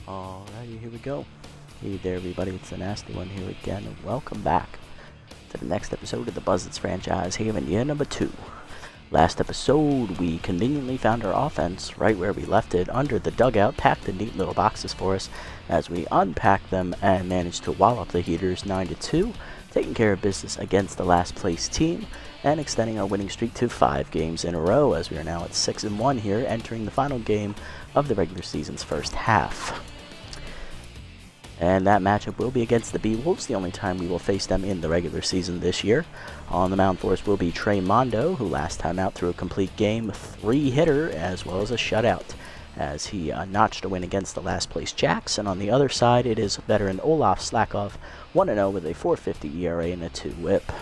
Alrighty, here we go. Hey there everybody, it's the Nasty One here again, and welcome back to the next episode of the Buzzards franchise here in year number 2. Last episode, we conveniently found our offense right where we left it, under the dugout, packed in neat little boxes for us as we unpacked them and managed to wallop the Heaters 9-2, taking care of business against the last place team, and extending our winning streak to 5 games in a row as we are now at 6-1 here, entering the final game of the regular season's first half. And that matchup will be against the B-Wolves, the only time we will face them in the regular season this year. On the mound for us will be Trey Mondo, who last time out threw a complete game, 3-hitter, as well as a shutout, as he notched a win against the last place Jacks. And on the other side, it is veteran Olaf Slakov, 1-0 with a 4.50 ERA and a 2-WHIP.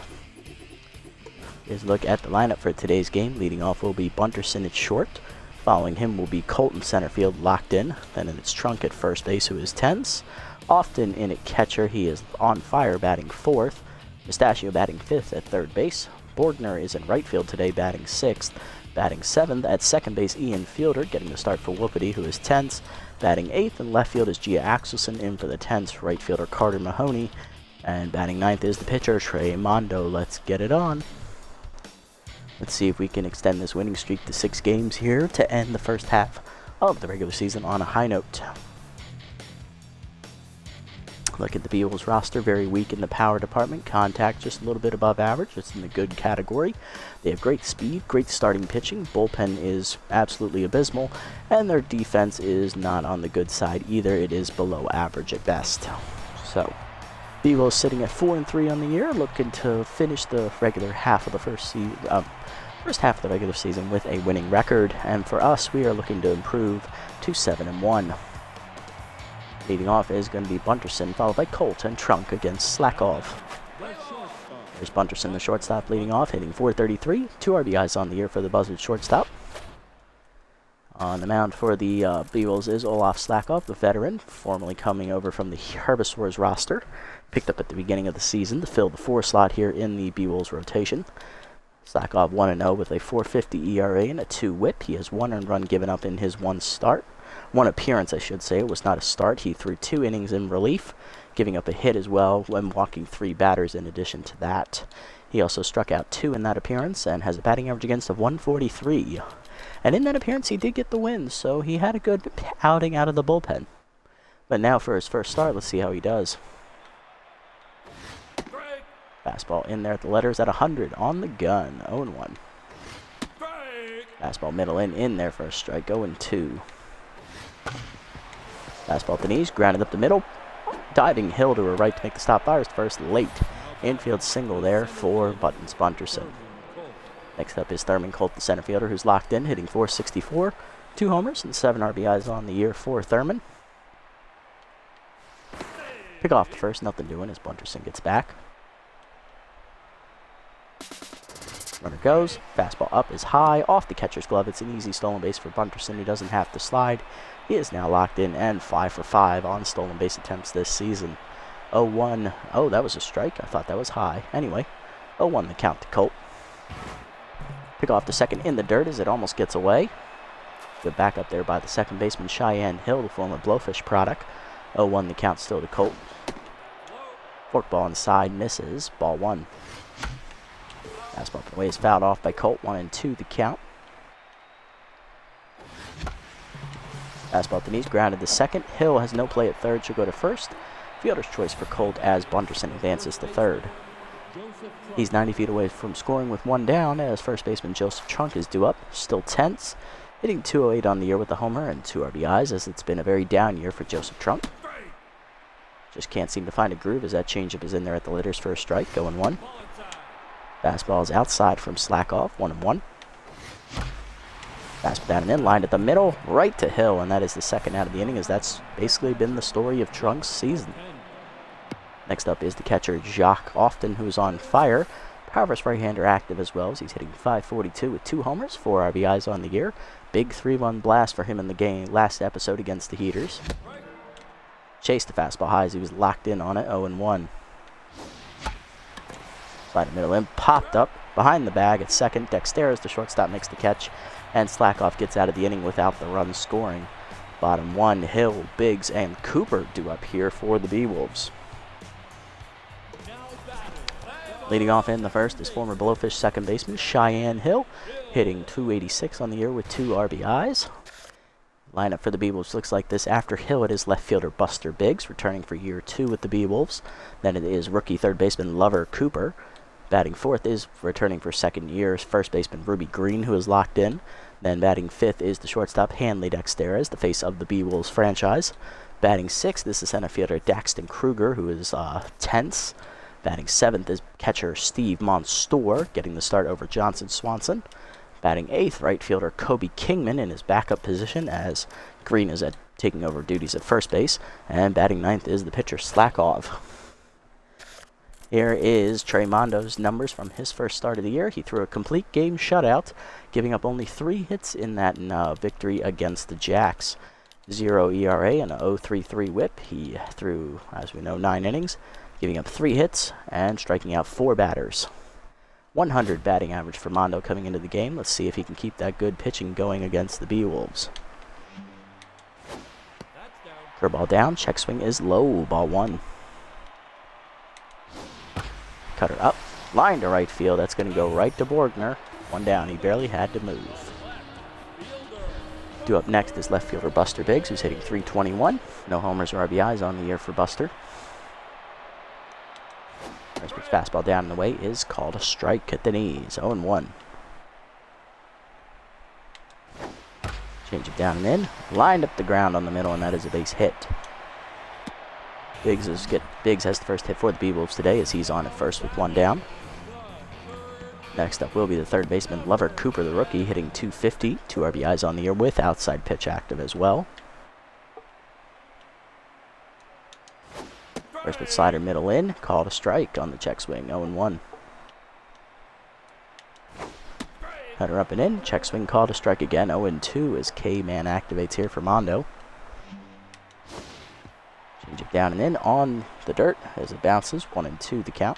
Here's a look at the lineup for today's game. Leading off will be Bunterson at short. Following him will be Colton center field locked in. Then in its trunk at first base, who is tense. Often in at catcher, he is on fire, batting 4th. Mustachio batting 5th at third base. Borgner is in right field today, batting 6th. Batting 7th at second base, Ian Fielder, getting the start for Whoopity, who is tense. Batting 8th in left field is Gia Axelson, in for the tense right fielder Carter Mahoney. And batting 9th is the pitcher, Trey Mondo. Let's get it on. Let's see if we can extend this winning streak to 6 games here to end the first half of the regular season on a high note. Look at the B-Wolves roster, very weak in the power department. Contact just a little bit above average. It's in the good category. They have great speed, great starting pitching. Bullpen is absolutely abysmal, and their defense is not on the good side either. It is below average at best. So, B-Wolves sitting at 4-3 on the year, looking to finish the regular half of the first half of the regular season with a winning record. And for us, we are looking to improve to 7-1. Leading off is going to be Bunterson, followed by Colt and Trunk against Slakov. There's Bunterson, the shortstop, leading off, hitting .433, 2 RBIs on the year for the Buzzards shortstop. On the mound for the B-Wolves is Olaf Slakov, the veteran, formerly coming over from the Herbivores roster. Picked up at the beginning of the season to fill the 4 slot here in the B-Wolves rotation. Slakov 1-0 with a 4.50 ERA and a 2-WHIP. He has 1 earned run given up in his 1 appearance, I should say. It was not a start. He threw 2 innings in relief, giving up a hit as well when walking 3 batters in addition to that. He also struck out 2 in that appearance and has a batting average against of 143. And in that appearance, he did get the win, so he had a good outing out of the bullpen. But now for his first start, let's see how he does. Fastball in there at the letters at 100 on the gun, 0-1. Fastball middle in there for a strike, 0-2. Fastball at the knees, grounded up the middle. Diving Hill to her right to make the stop. Fires first late. Infield single there for Buttons Bunterson. Next up is Thurman Colt, the center fielder, who's locked in, hitting .464. 2 homers and 7 RBIs on the year for Thurman. Pick off the first, nothing doing as Bunterson gets back. Runner goes, fastball up is high, off the catcher's glove. It's an easy stolen base for Bunterson, who doesn't have to slide. He is now locked in and 5 for 5 on stolen base attempts this season. 0-1, oh, that was a strike. I thought that was high. Anyway, 0-1 the count to Colt. Pick off the second in the dirt as it almost gets away. Good back up there by the second baseman Cheyenne Hill, the former Blowfish product. 0-1 the count still to Colt. Forkball inside, misses, ball 1. Fastball away is fouled off by Colt, 1-2 the count. Fastball at the knees, grounded to second. Hill has no play at third, should go to first. Fielder's choice for Colt as Bunterson advances to third. He's 90 feet away from scoring with 1 down as first baseman Joseph Trunk is due up. Still tense, hitting .208 on the year with a homer and 2 RBIs as it's been a very down year for Joseph Trunk. Just can't seem to find a groove as that changeup is in there at the letters for a strike, 0-1. Fastball is outside from Slakov, 1-1. Fastball down and in, lined at the middle, right to Hill, and that is the second out of the inning, as that's basically been the story of Trunk's season. Next up is the catcher Jacques Often, who's on fire. Powerhouse right-hander active as well, as he's hitting .542 with 2 homers, 4 RBIs on the year. Big 3-1 blast for him in the game last episode against the Heaters. Chased the fastball high as he was locked in on it, 0-1. Slide the middle in, popped up behind the bag at second. Dexteros, the shortstop, makes the catch, and Slakov gets out of the inning without the run scoring. Bottom 1, Hill, Biggs, and Cooper due up here for the B-Wolves. Leading off in the first is former Blowfish second baseman Cheyenne Hill, hitting .286 on the year with 2 RBIs. Lineup for the B-Wolves looks like this. After Hill, it is left fielder Buster Biggs, returning for year 2 with the B-Wolves. Then it is rookie third baseman Lover Cooper. Batting fourth is returning for second year first baseman Ruby Green, who is locked in. Then batting fifth is the shortstop Hanley Dexteres, the face of the B-Wolves franchise. Batting sixth is the center fielder Daxton Kruger, who is tense. Batting seventh is catcher Steve Monstour, getting the start over Johnson Swanson. Batting eighth, right fielder Kobe Kingman in his backup position as Green is taking over duties at first base. And batting ninth is the pitcher Slakov. Here is Trey Mondo's numbers from his first start of the year. He threw a complete game shutout, giving up only 3 hits in that victory against the Jacks. 0 ERA and a 0.33 whip. He threw, as we know, 9 innings, giving up 3 hits and striking out 4 batters. 100 batting average for Mondo coming into the game. Let's see if he can keep that good pitching going against the B-Wolves. Curveball down, check swing is low, ball 1. Cutter up, line to right field. That's going to go right to Borgner. 1 down, he barely had to move. Due up next is left fielder Buster Biggs, who's hitting .321. No homers or RBIs on the year for Buster. First pitch fastball down and away is called a strike at the knees. 0-1. Change it down and in. Lined up the ground on the middle, and that is a base hit. Biggs has the first hit for the B-Wolves today as he's on at first with 1 down. Next up will be the third baseman Lover Cooper, the rookie, hitting .250. 2 RBIs on the year with outside pitch active as well. First pitch slider middle in, called a strike on the check swing, 0-1. Cutter up and in, check swing called a strike again, 0-2 as K-Man activates here for Mondo. Change it down and in on the dirt as it bounces, 1-2 the count.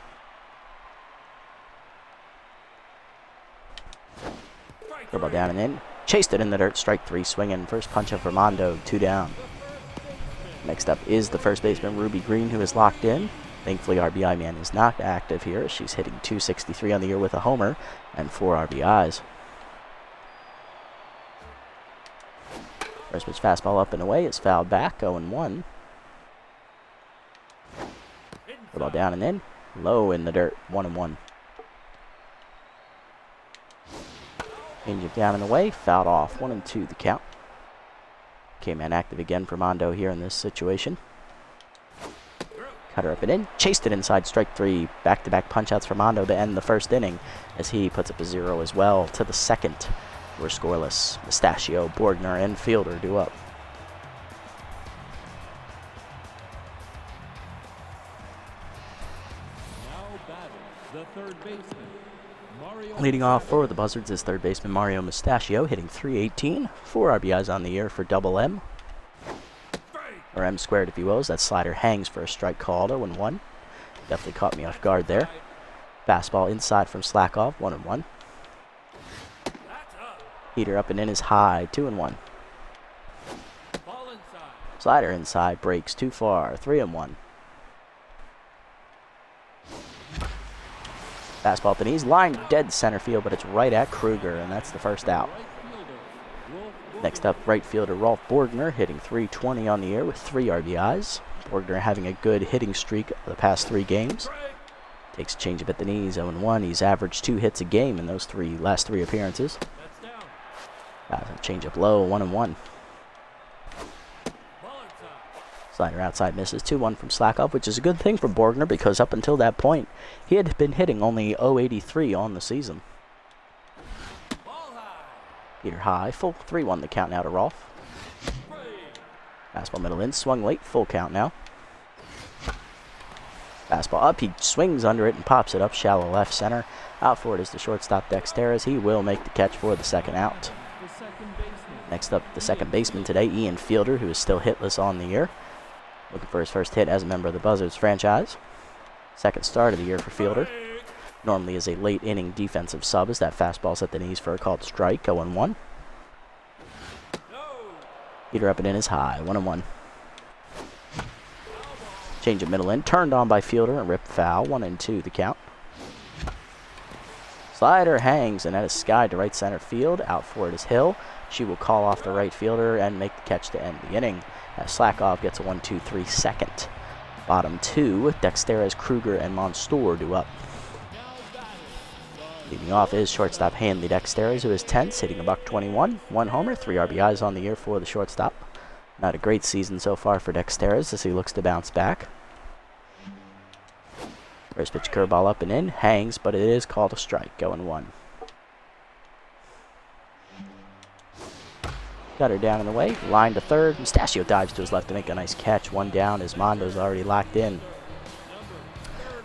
Curveball down and in, chased it in the dirt, strike 3 swinging, first punch up for Mondo, 2 down. Next up is the first baseman, Ruby Green, who is locked in. Thankfully, RBI Man is not active here. She's hitting .263 on the year with a homer and 4 RBIs. First pitch fastball up and away is fouled back, 0-1. The ball down and in, low in the dirt, 1-1. Change it down and away, fouled off, 1-2 the count. K-Man active again for Mondo here in this situation. Cutter up and in, chased it inside, strike 3. Back-to-back punch-outs for Mondo to end the first inning as he puts up a 0 as well to the second. We're scoreless. Mustachio, Borgner, and Fielder due up. Leading off for the Buzzards is third baseman Mario Mustachio, hitting .318, 4 RBIs on the year for double M. Or M squared, if you will, as that slider hangs for a strike called, 0-1. Definitely caught me off guard there. Fastball inside from Slakov, 1-1. Heater up and in is high, 2-1. Slider inside, breaks too far, 3-1. Fastball at the knees, line dead center field, but it's right at Kruger, and that's the first out. Next up, right fielder Rolf Borgner, hitting .320 on the year with 3 RBIs. Borgner having a good hitting streak the past 3 games. Takes a changeup at the knees, 0-1. He's averaged 2 hits a game in those last 3 appearances. Changeup low, 1-1. Slider outside misses, 2-1 from Slakov, which is a good thing for Borgner because up until that point, he had been hitting only .083 on the season. Heater high, full 3-1 the count now to Rolf. Fastball middle in, swung late, full count now. Fastball up, he swings under it and pops it up, shallow left center. Out for it is the shortstop Dexteres. He will make the catch for the second out. Next up, the second baseman today, Ian Fielder, who is still hitless on the year. Looking for his first hit as a member of the Buzzards franchise. Second start of the year for Fielder. Normally is a late inning defensive sub as that fastball's at the knees for a called strike, 0-1. Heater up and in is high. 1-1. Change of middle in. Turned on by fielder and ripped foul. 1-2 the count. Slider hangs, and that is skied to right center field. Out for it is Hill. She will call off the right fielder and make the catch to end the inning. As Slakoff gets a 1-2-3 second. Bottom two, Dexteres, Kruger, and Monstour do up. Leading off is shortstop Hanley Dexteres, who is tense, hitting a $121. 1 homer, 3 RBIs on the year for the shortstop. Not a great season so far for Dexteres as he looks to bounce back. First pitch curveball up and in, hangs, but it is called a strike, going 1. Got her down in the way, line to third. Mustachio dives to his left to make a nice catch. 1 down as Mondo's already locked in.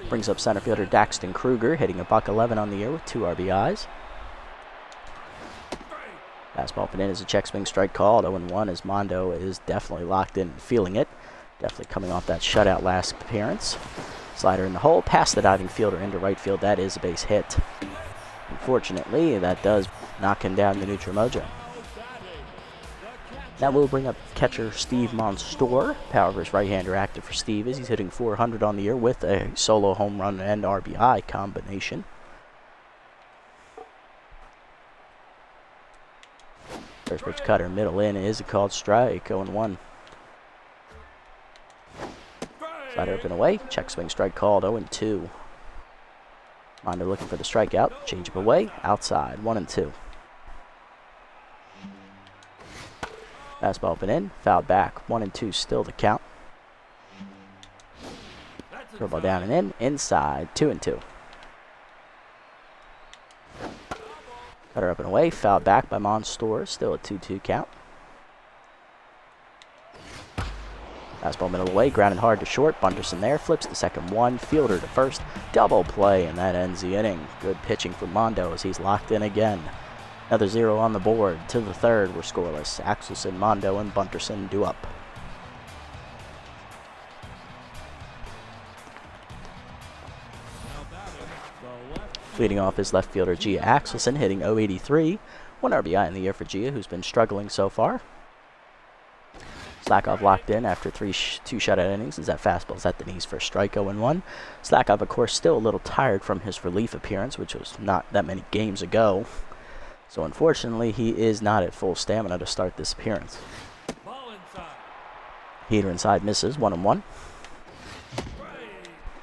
Brings up center fielder Daxton Kruger, hitting a $111 on the year with 2 RBIs. Fastball up and in is a check swing strike called. 0-1 as Mondo is definitely locked in and feeling it. Definitely coming off that shutout last appearance. Slider in the hole, past the diving fielder into right field. That is a base hit. Unfortunately, that does knock him down the neutral mojo. That will bring up catcher Steve Monstour. Power versus right-hander active for Steve as he's hitting .400 on the year with a solo home run and RBI combination. First pitch cutter, middle in is a called strike, 0-1. Slider up and away, check swing strike called, 0-2. Mondo looking for the strikeout, change up away, outside, 1-2. Fastball up and in, fouled back, 1-2 still the count. Curveball down and in, inside, 2-2. Cutter up and away, fouled back by Monstour, still a 2-2 count. Fastball middle away, grounded hard to short, Bunderson there, flips the second one, fielder to first, double play, and that ends the inning. Good pitching from Mondo as he's locked in again. Another 0 on the board. To the third, we're scoreless. Axelson, Mondo, and Bunderson do up. Leading off is left fielder Gia Axelson, hitting .083. 1 RBI in the year for Gia, who's been struggling so far. Slakoff locked in after 2 shutout innings as that fastball is at the knees for a strike, 0-1. Slakoff, of course, still a little tired from his relief appearance, which was not that many games ago. So unfortunately, he is not at full stamina to start this appearance. Heater inside misses, 1-1.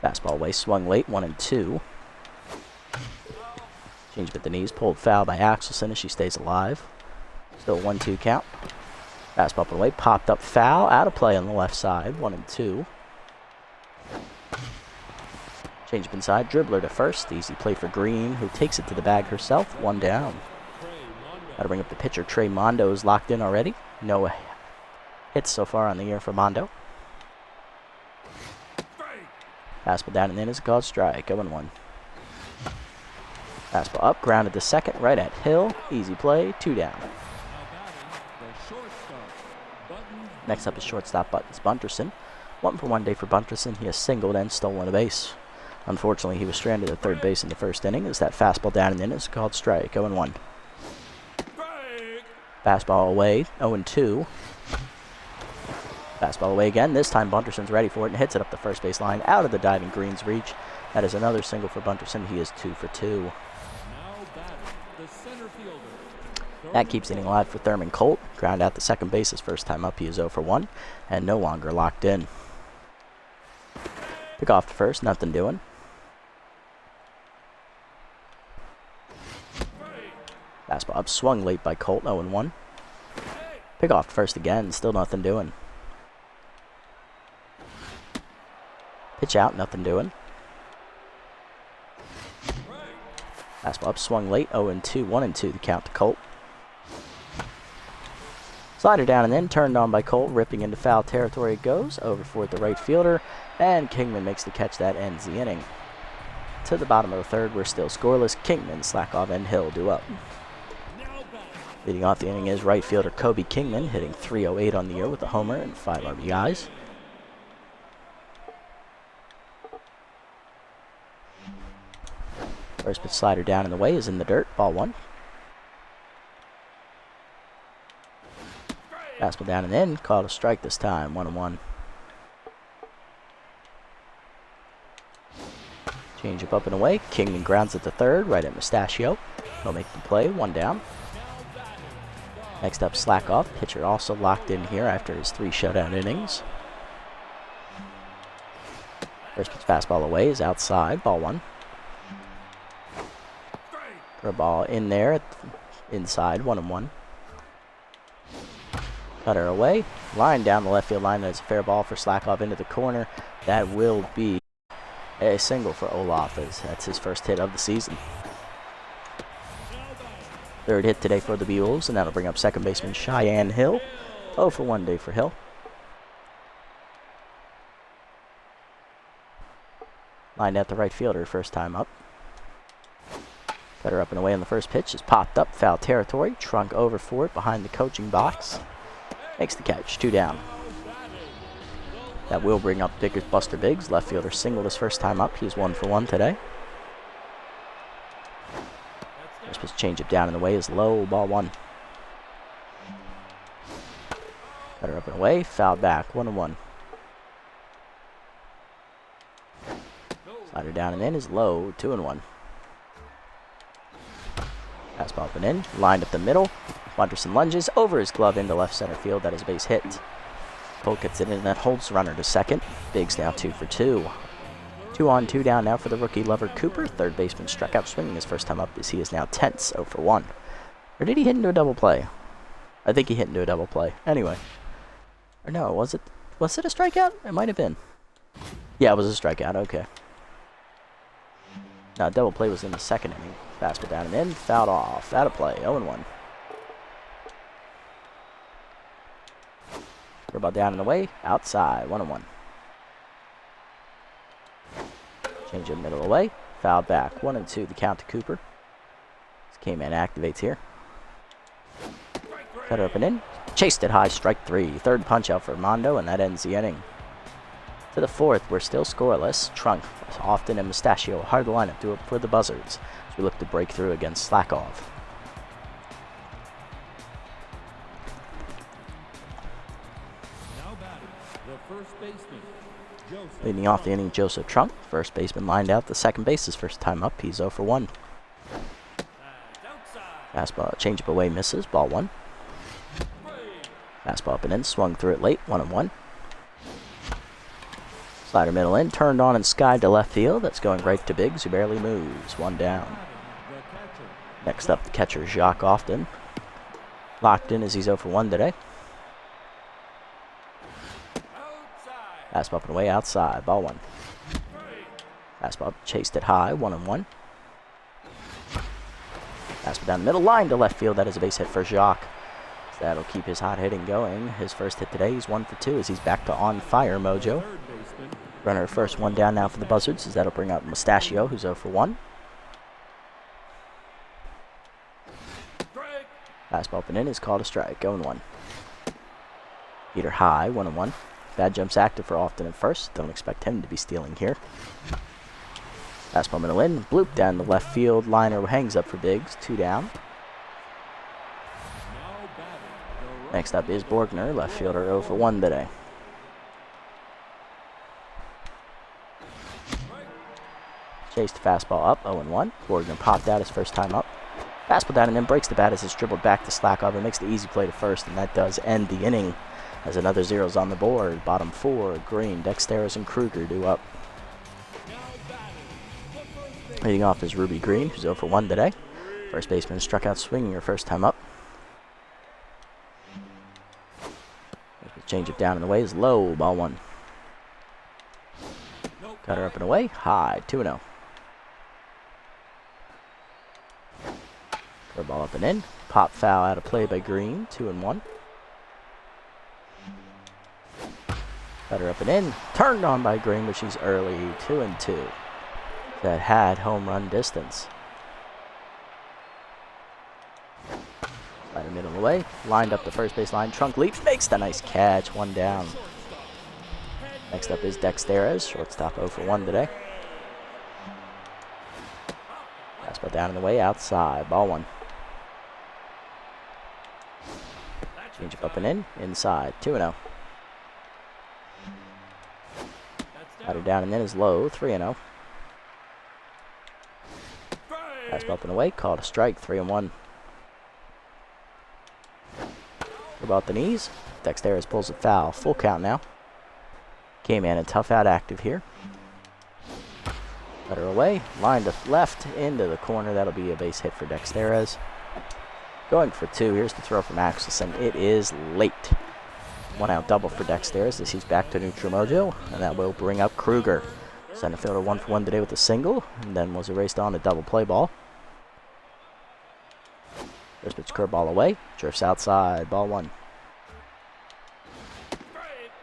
Fastball away, swung late, 1-2. Change at the knees, pulled foul by Axelson as she stays alive. Still 1-2 count. Fastball up and away, popped up foul, out of play on the left side, 1-2. Change up inside, dribbler to first, easy play for Green, who takes it to the bag herself, 1 down. Got to bring up the pitcher. Trey Mondo is locked in already. No hits so far on the year for Mondo. Fastball down and in is a called strike. 0-1. Fastball up, grounded to second, right at Hill. Easy play, 2 down. Next up is shortstop Buttons Bunderson. 1 for 1 day for Bunderson. He has singled and stolen a base. Unfortunately, he was stranded at third base in the first inning as that fastball down and in is a called strike. 0-1. Fastball away, 0-2. Fastball away again. This time Bunderson's ready for it and hits it up the first base line out of the diving Green's reach. That is another single for Bunderson. He is 2 for 2. That keeps inning alive for Thurman Colt. Ground out the second base his first time up. He is 0 for 1 and no longer locked in. Pick off to first, nothing doing. Fastball up, swung late by Colt, 0-1. Pick off to first again, still nothing doing. Pitch out, nothing doing. Fastball up, swung late, 0-2, 1-2 the count to Colt. Slider down and in, turned on by Colt, ripping into foul territory it goes, over for the right fielder, and Kingman makes the catch that ends the inning. To the bottom of the third, we're still scoreless. Kingman, Slakoff, and Hill do up. Leading off the inning is right fielder Kobe Kingman, hitting .308 on the year with a homer and 5 RBIs. First pitch slider down in the way is in the dirt, ball 1. Fastball down and in, called a strike this time, 1-1. Change up and away. Kingman grounds at the third, right at Mustachio. He'll make the play, 1 down. Next up, slack off. Pitcher also locked in here after his 3 shutout innings. First pitch fastball away is outside, ball 1. Curve ball in there, inside, 1-1. Cutter away, line down the left field line. That's a fair ball for Slackoff into the corner. That will be a single for Olaf, as that's his first hit of the season. Third hit today for the Bewolves, and that'll bring up second baseman Cheyenne Hill. 0 for 1 day for Hill. Lined out the right fielder first time up. Cutter up and away on the first pitch is popped up, foul territory. Trunk over for it behind the coaching box. Makes the catch, 2 down. That will bring up Buster Biggs. Left fielder singled his first time up. He's 1 for 1 today. First pitch change up down and away is low, ball 1. Cutter up and away, foul back, 1-1. Slider down and in is low, 2-1. Fastball up and in, lined up the middle. Wonderson lunges over his glove into left center field. That is a base hit. Cole gets it in and that holds the runner to second. Biggs now 2 for 2. 2 on, 2 down now for the rookie Lover Cooper. Third baseman struck out swinging his first time up as he is now tense, 0 for 1. Or did he hit into a double play? I think he hit into a double play. Anyway. Or no, was it a strikeout? It might have been. Yeah, it was a strikeout, okay. Now, double play was in the second inning. Fastball down and in, fouled off. Out of play, 0-1. Curveball down and away, outside, 1-1. Change in middle away, fouled back, 1-2 the count to Cooper. This K-Man activates here. Cutter up and in, chased it high, strike 3. Third punch out for Mondo, and that ends the inning. To the fourth, we're still scoreless. Trunk, Often, and Mustachio hard the lineup do it for the Buzzards as we look to break through against Slackoff. Leading off the inning, Joseph Trunk. First baseman lined out the second base his first time up. He's 0 for 1. Fastball, changeup away, misses. Ball 1. Fastball up and in, swung through it late. 1-1. Slider middle in, turned on and skied to left field. That's going right to Biggs, who barely moves. 1 down. Next up, the catcher, Jacques Often. Locked in as he's 0 for 1 today. Fastball up and away, outside, ball 1. Fastball chased it high, 1-1. Fastball down the middle, line to left field. That is a base hit for Jacques. So that'll keep his hot hitting going. His first hit today, he's 1 for 2 as he's back to on fire mojo. Runner first, 1 down now for the Buzzards as that'll bring up Mustachio, who's 0 for 1. Fastball up and in is called a strike, 0-1. Heater high, 1-1. Bad jumps active for Often at first. Don't expect him to be stealing here. Fastball middle in, bloop down the left field. Liner hangs up for Biggs, 2 down. Next up is Borgner, left fielder, 0 for 1 today. Chased fastball up, 0-1. Borgner popped out his first time up. Fastball down and then breaks the bat as it's dribbled back to Slackoff and makes the easy play to first, and that does end the inning. As another zero's on the board. Bottom 4, Green, Dexteris, and Kruger do up. Leading off is Ruby Green, who's 0 for 1 today. First baseman struck out swinging her first time up. Change it down and away is low, ball 1. Cutter up and away, high, 2-0. Curveball up and in. Pop foul out of play by Green, 2-1. Cutter up and in. Turned on by Green, but she's early, 2-2. That had home run distance. Slider middle away. Lined up the first base line. Trunk leaps, makes the nice catch, 1 down. Next up is Dexteris, shortstop 0 for 1 today. Fastball down in the way, outside, ball 1. Change up and in. Inside. 2-0. Batter down and in is low. 3-0. Fastball up and away. Called a strike. 3-1. About the knees. Dexteris pulls a foul. Full count now. K-Man and tough out active here. Letter away. Line to left into the corner. That'll be a base hit for Dexteris. Going for 2. Here's the throw from Axelson. It is late. 1 out double for Dexteris as he's back to neutral mojo. And that will bring up Kruger. Center fielder 1 for 1 today with a single. And then was erased on a double play ball. First pitch curveball away. Drifts outside. Ball 1.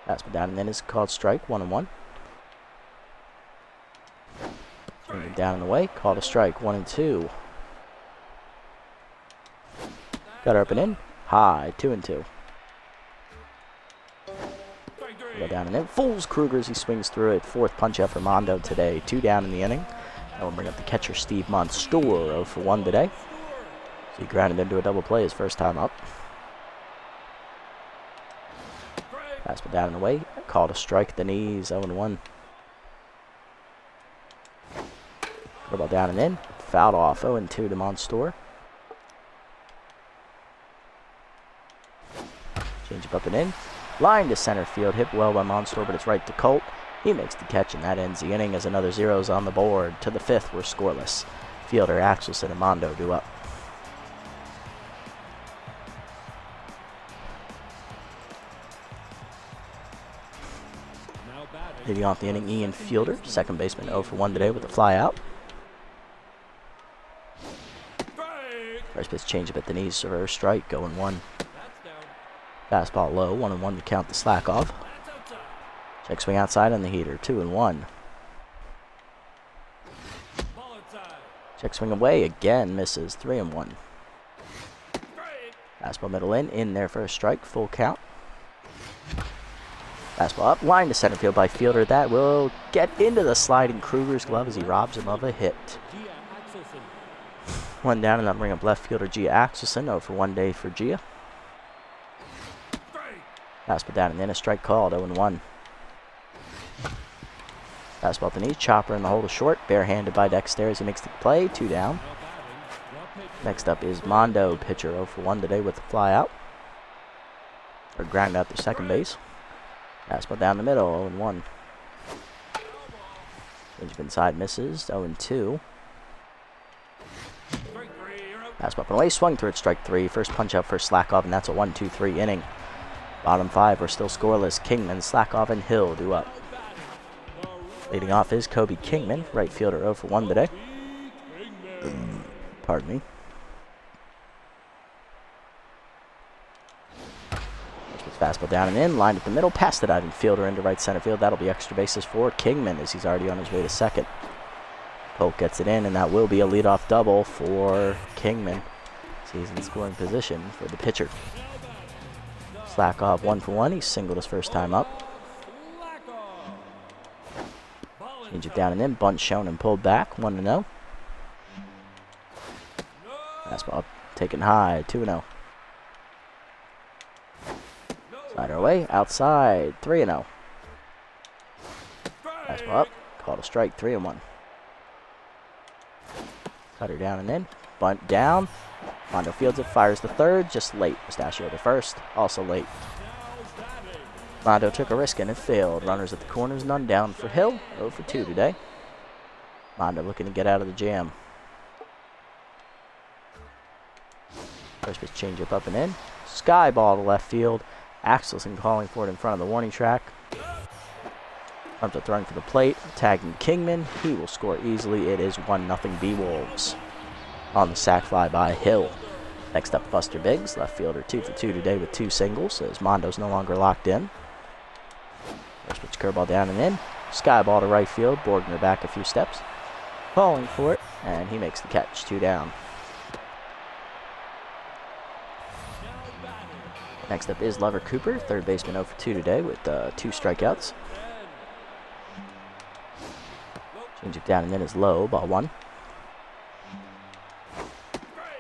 Fastball down and then is called strike. 1-1. Down and away. Called a strike. 1-2. Got her up and in. High. 2-2. Go down and in. Fools Kruger as he swings through it. 4th punch out for Mondo today. 2 down in the inning. That will bring up the catcher Steve Monstour. 0 for 1 today. So he grounded into a double play his first time up. Fastball down and away. Called a strike at the knees. 0-1. Curveball down and in. Fouled off. 0-2 to Monstour. Change up and in. Line to center field. Hit well by Monstour, but it's right to Colt. He makes the catch, and that ends the inning as another 0's on the board. To the 5th, we're scoreless. Fielder Axelson and Mondo do up. Leading off the inning, Ian Fielder, second baseman 0 for 1 today with a fly out. First pitch changeup at the knees, reverse strike, going 1. Fastball low, 1-1 to count the slack off. Check swing outside on the heater, 2-1. Check swing away, again misses, 3-1. Fastball middle in there for a strike, full count. Fastball up, line to center field by Fielder. That will get into the sliding Kruger's glove as he robs him of a hit. 1 down, and that'll bring up left fielder Gia Axelson. 0 for 1 day for Gia. Fastball down and in, a strike called. 0-1. Fastball at the knee, chopper in the hole to short. Barehanded by Dexter as he makes the play. 2 down. Next up is Mondo, pitcher 0 for 1 today with a fly out. Or ground out to second base. Fastball down the middle, 0-1. Change inside misses, 0-2. Fastball up and away, swung through it, strike 3. First punch out for Slackoff, and that's a 1-2-3 inning. Bottom 5 are still scoreless. Kingman, Slackoff, and Hill do up. Leading off is Kobe Kingman, right fielder 0 for 1 today. Pardon me. Fastball down and in, lined at the middle, past the diving fielder into right center field. That'll be extra bases for Kingman as he's already on his way to second. Polk gets it in, and that will be a leadoff double for Kingman. He's in scoring position for the pitcher. Slackoff 1 for 1. He singled his first time up. Change it down and in. Bunt shown and pulled back. 1-0. Fastball up, taken high. 2-0. Slider away. Outside. 3-0. Fastball up. Called a strike. 3-1. Cutter down and in. Bunt down. Mondo fields it, fires the third, just late. Mustachio to first, also late. Mondo took a risk and it failed. Runners at the corners, none down for Hill. 0 for 2 today. Mondo looking to get out of the jam. First pitch changeup up and in. Sky ball to left field. Axelson calling for it in front of the warning track. Up to throwing for the plate, tagging Kingman. He will score easily. It is 1-0 B-Wolves. On the sac fly by Hill. Next up, Buster Biggs, left fielder 2 for 2 today with 2 singles, as Mondo's no longer locked in. First pitch curveball down and in. Sky ball to right field. Borgner back a few steps. Calling for it, and he makes the catch. 2 down. Next up is Lover Cooper, third baseman 0 for 2 today with 2 strikeouts. Change it down and in is low, ball 1.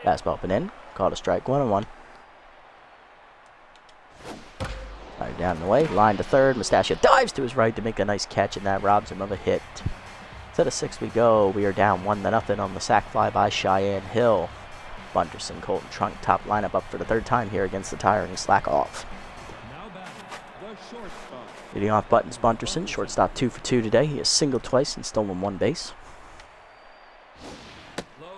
Fastball up and in, called a strike, 1-1. down and away, line to third. Mustachio dives to his right to make a nice catch, and that robs him of a hit. To the 6th we go. We are down 1-0 on the sac fly by Cheyenne Hill. Bunderson, Colton Trunk, top lineup up for the 3rd time here against the tiring Slack Off. Leading off Buttons Bunderson, shortstop 2 for 2 today. He has singled twice and stolen 1 base.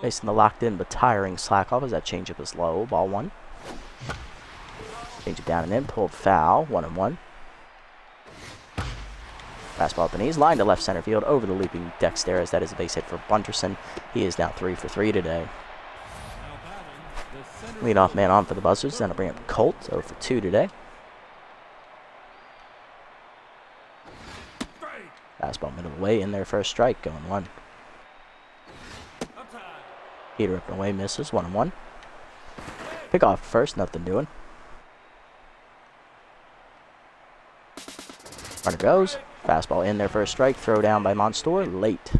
Facing the locked in but tiring Slack Off as that changeup is low. Ball 1. Change it down and in, pulled foul, 1-1. Fastball up the knees, line to left center field over the leaping Dexteris. That is a base hit for Bunderson. He is now 3 for 3 today. Leadoff man on for the Buzzards. Then I'll bring up Colt, 0 for 2 today. Fastball middle away in there for a strike, going 1. Heater up and away, misses, 1-1. Pick off first, nothing doing. Runner goes. Fastball in there for a strike. Throw down by Monstour. Late.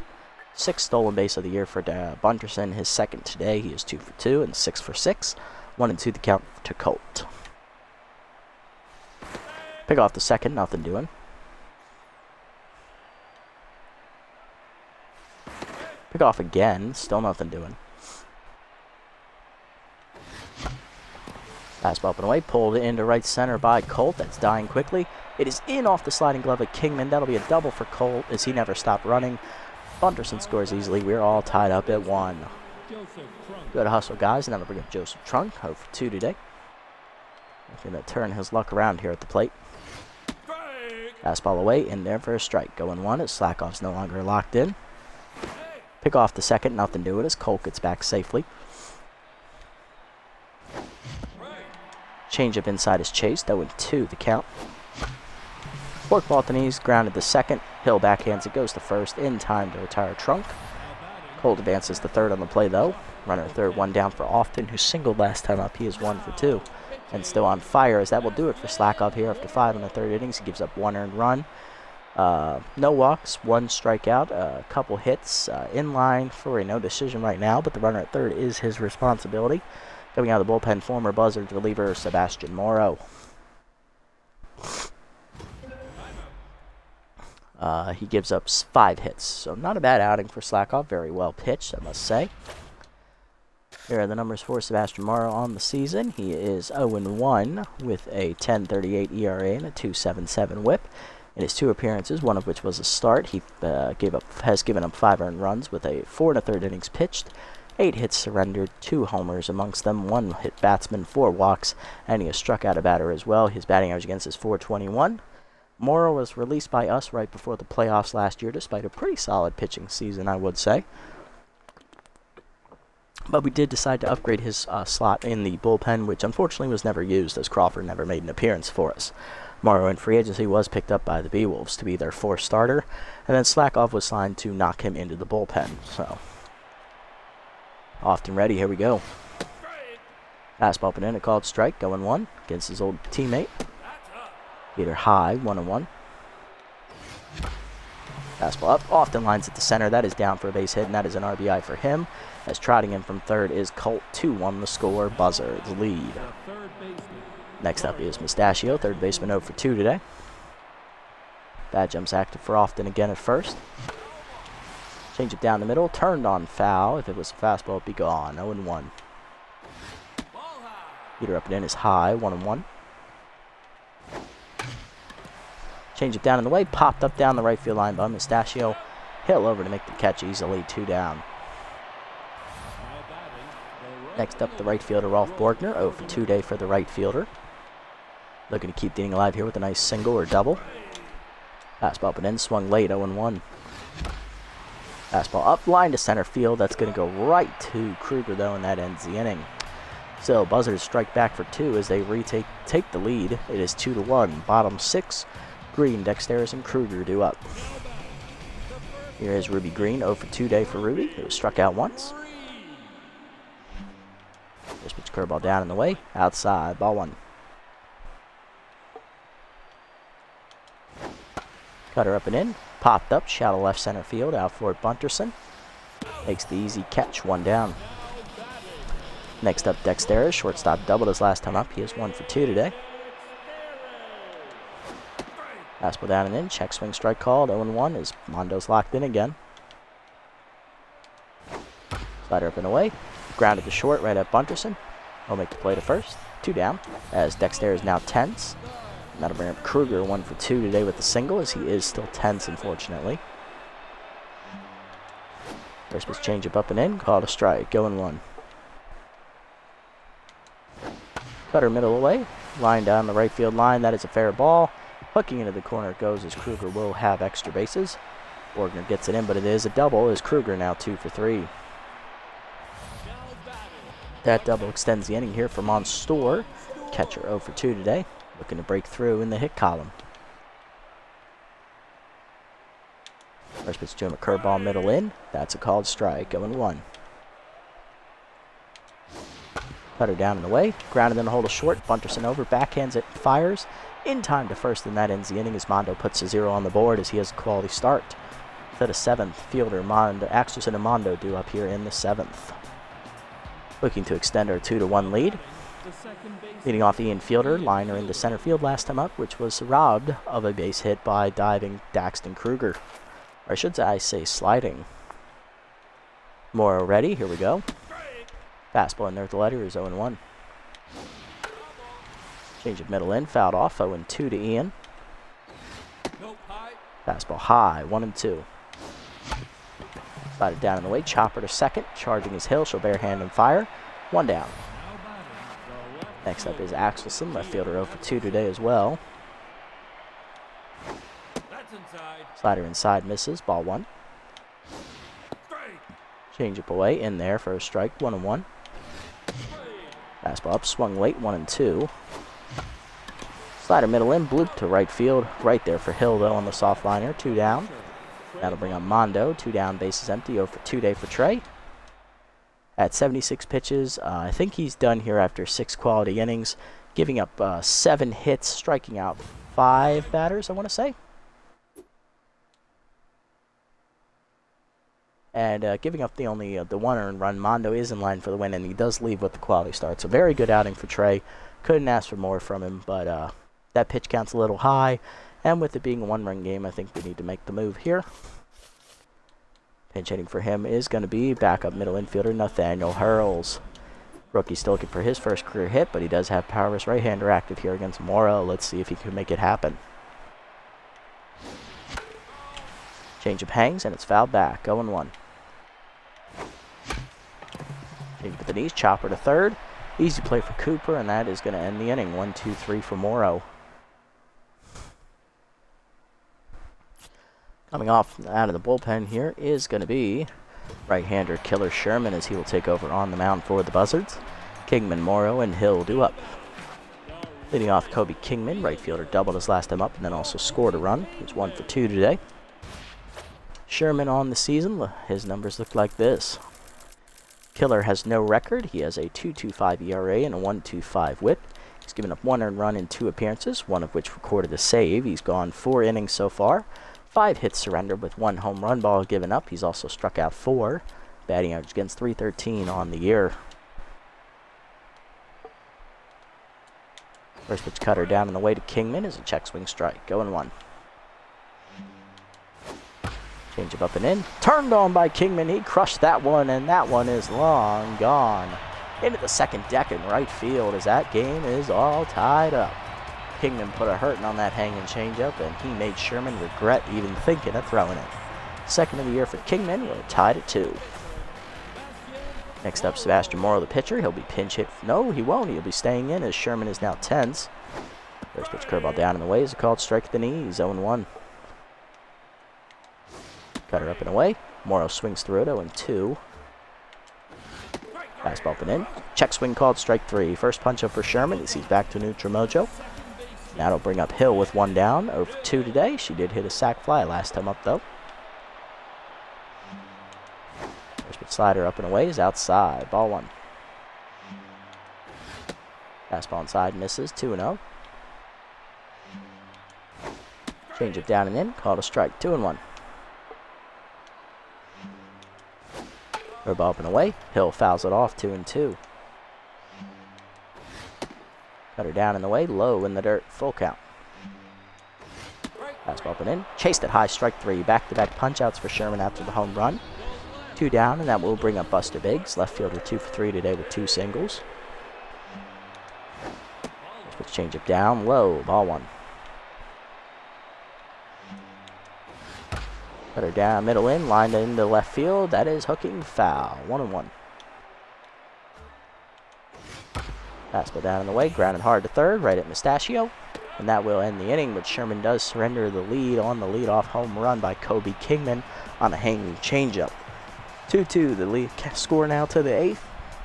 6th stolen base of the year for Bunderson. His 2nd today. He is 2 for 2 and 6 for 6. 1-2 the count to Colt. Pick off the 2nd. Nothing doing. Pick off again. Still nothing doing. Fastball up and away. Pulled into right center by Colt. That's dying quickly. It is in off the sliding glove of Kingman. That'll be a double for Colt as he never stopped running. Bunderson scores easily. We're all tied up at 1. Good hustle, guys. And then we'll bring up Joseph Trunk, 0 for 2 today. He's going to turn his luck around here at the plate. Fastball away, in there for a strike. Going 1 as Slackoff's no longer locked in. Pick off the 2nd, nothing doing as Colt gets back safely. Change up inside his chase, 0-2 the count. Forkball at the knees, grounded the 2nd. Hill backhands it, goes to 1st, in time to retire Trunk. Colt advances the 3rd on the play, though. Runner 3rd, 1 down for Often, who singled last time up. He is 1 for 2. And still on fire, as that will do it for Slackoff here after 5 in the 3rd innings. He gives up 1 earned run. No walks, 1 strikeout, a couple hits. In line for a no decision right now, but the runner at 3rd is his responsibility. Coming out of the bullpen, former Buzzards reliever Sebastian Morrow. He gives up 5 hits, so not a bad outing for Slackoff. Very well pitched, I must say. Here are the numbers for Sebastian Morrow on the season. He is 0-1 with a 10.38 ERA and a 2.77 WHIP. In his 2 appearances, one of which was a start, he has given up 5 earned runs with a 4 1/3 innings pitched, 8 hits surrendered, 2 homers amongst them, 1 hit batsman, 4 walks, and he has struck out a batter as well. His batting average against is .421. Morrow was released by us right before the playoffs last year, despite a pretty solid pitching season, I would say. But we did decide to upgrade his slot in the bullpen, which unfortunately was never used, as Crawford never made an appearance for us. Morrow in free agency was picked up by the B-Wolves to be their 4th starter, and then Slackoff was signed to knock him into the bullpen. So, Often ready, here we go. Fastball up and in, a called strike, going 1 against his old teammate. Heater high, 1-1. Fastball up, Often lines it to center. That is down for a base hit, and that is an RBI for him. As trotting in from 3rd is Colt, 2-1 the score. Buzzards lead. Next up is Mustachio, 3rd baseman, 0 for 2 today. Bad jumps active for Often again at 1st. Change it down the middle, turned on foul. If it was a fastball, it'd be gone. 0-1. Heater up and in is high, 1-1. Change it down in the way, popped up down the right field line by Mustachio. Hill over to make the catch easily, 2 down. Next up, the right fielder, Rolf Borgner, 0 for 2 day for the right fielder. Looking to keep the inning alive here with a nice single or double. Fastball up and in, swung late, 0-1. Fastball up, line to center field. That's going to go right to Kruger, though, and that ends the inning. So, Buzzards strike back for 2 as they take the lead. It is 2-1. Bottom 6, Green, Dexteris, and Kruger due up. Here is Ruby Green, 0 for 2 day for Ruby. He was struck out once. First pitch curveball down in the way. Outside, ball 1. Cutter up and in. Popped up, shallow left center field, out for Bunderson. Makes the easy catch, 1 down. Next up, Dexteris, shortstop doubled his last time up. He is 1 for 2 today. Fastball down and in. Check swing strike called. 0-1 as Mondo's locked in again. Slider up and away. Grounded to short right at Bunterson. He'll make the play to first. 2 down as Dexter is now tense. And that'll bring up Kruger 1 for 2 today with the single as he is still tense, unfortunately. First pitch change up and in. Called a strike. 0-1. Cutter middle away. Line down the right field line. That is a fair ball. Hooking into the corner it goes as Kruger will have extra bases. Orgner gets it in, but it is a double as Kruger now 2 for 3. That double extends the inning here for Monstour. Catcher 0 for 2 today. Looking to break through in the hit column. First pitch to him, a curveball middle in. That's a called strike. 0-1. Cutter down and away. Grounded in the hole to short. Bunterson over. Backhands it. Fires. In time to first, and that ends the inning as Mondo puts a 0 on the board as he has a quality start. Instead of 7th fielder, Axelson and Mondo do up here in the 7th. Looking to extend our 2-1 lead. Leading off the infielder, liner into center field last time up, which was robbed of a base hit by diving Daxton Kruger. Or I should say sliding. Morrow ready. Here we go. Fastball in there with the letter is 0-1. Change of middle in, fouled off, 0-2 to Ian. Fastball high, 1-2. Slide it down and away, chopper to second, charging his Hill, she'll bare hand and fire. 1 down. Next up is Axelson, left fielder 0 for 2 today as well. Slider inside, misses, ball 1. Change up away, in there for a strike, 1-1. Fastball up, swung late, 1-2. Slider middle in, bloop to right field. Right there for Hill, though, on the soft liner. 2 down. That'll bring up Mondo. 2 down, bases empty. 0 for 2 day for Trey. At 76 pitches, I think he's done here after 6 quality innings. Giving up 7 hits, striking out 5 batters, I want to say. And giving up the 1 earned run. Mondo is in line for the win, and he does leave with the quality start. So very good outing for Trey. Couldn't ask for more from him, but that pitch count's a little high, and with it being a 1-run game, I think we need to make the move here. Pinch hitting for him is going to be backup middle infielder Nathaniel Hurls. Rookie still looking for his first career hit, but he does have powerless right-hander active here against Morrow. Let's see if he can make it happen. Changeup hangs, and it's fouled back. 0-1. Change with the knees, chopper to third. Easy play for Cooper, and that is going to end the inning. 1-2-3 for Morrow. Coming off out of the bullpen here is going to be right-hander Killer Sherman as he will take over on the mound for the Buzzards. Kingman, Morrow, and Hill do up. Leading off Kobe Kingman, right fielder, doubled his last time up and then also scored a run. He's 1 for 2 today. Sherman on the season, his numbers look like this. Killer has no record. He has a 2.25 ERA and a 1.25 WHIP. He's given up 1 earned run in 2 appearances, one of which recorded a save. He's gone 4 innings so far. 5 hits surrendered with 1 home run ball given up. He's also struck out 4. Batting average against .313 on the year. First pitch cutter down and away to Kingman is a check swing strike. 0-1. Changeup up and in. Turned on by Kingman. He crushed that one, and that one is long gone. Into the second deck in right field as that game is all tied up. Kingman put a hurting on that hanging changeup, and he made Sherman regret even thinking of throwing it. Second of the year for Kingman. We're tied at 2. Next up, Sebastian Morrow, the pitcher. He'll be pinch hit. No, he won't. He'll be staying in as Sherman is now tense. First pitch curveball down in the way is a called strike at the knees. 0-1. Cutter up and away. Morrow swings through it. 0-2. Fastball up and in. Check swing called strike 3. First punch up for Sherman. He sees back to neutral mojo. That'll bring up Hill with 1 down. 0 for 2 today. She did hit a sac fly last time up, though. First pitch slider up and away is outside. Ball 1. Fastball inside misses. 2-0. Change it down and in. Called a strike. 2-1. Curveball up and away. Hill fouls it off. 2-2. Cutter down in the way, low in the dirt, full count. Fastball up and in. Chased it high, strike three. Back-to-back punch-outs for Sherman after the home run. 2 down, and that will bring up Buster Biggs. Left fielder 2 for 3 today with 2 singles. Let's change it down low. Ball 1. Better down, middle in, lined into left field. That is hooking foul. 1-1. Fastball down in the way, grounded hard to third, right at Mustachio. And that will end the inning, but Sherman does surrender the lead on the leadoff home run by Kobe Kingman on a hanging changeup. 2-2, the lead score now to the 8th.